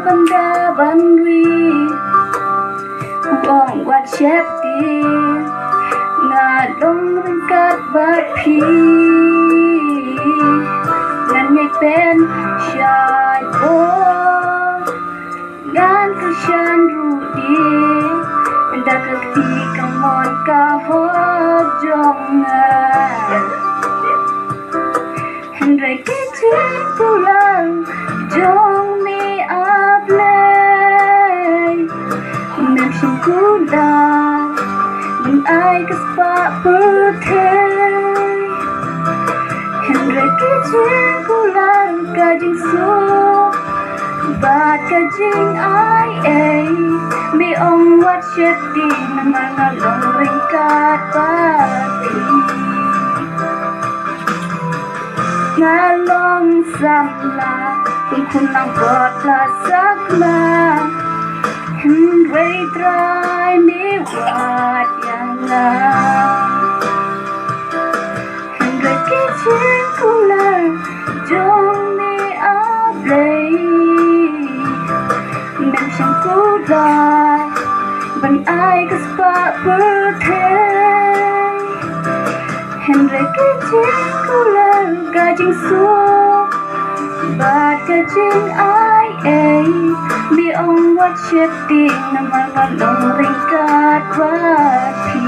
บรรดาบันวีว่องวัดเชฟตีงาลงรึงกัดบาดพีงานไม่เป็นชายโบงานคือฉันรู้ดีดากตีกังมอนกาหอบจงงานเห็นไรกิจิกุลังจงมีอาบเลยแม่ฉันกูได้มันอายกับปะเปิดเทเห็นไรกิจิกุลังกาจิงสูบาดกาจิงอายเอมีองค์วัดเชตตินมันงาลงริงกาดปาตีงาลงสัมลาคุณนางกอดลาสักมาเห็นไรตรายมีวัดยังงาเห็นไรกิจิกุลาจงมีอาเบยแม่ฉันกูได้บันอายกับสปาเปิดเทเห็นไรกิจิกุลากาจิงสูบาดกาจิงอายเอมีองค์วัดเชฟตินมันก็ลงริงกาดวัดพี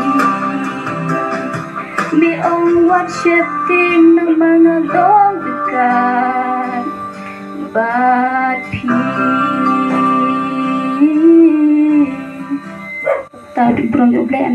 มีองค์วัดเชฟตินมันก็ลงริงกาดวัดพีตาดูบรองอยู่แบลน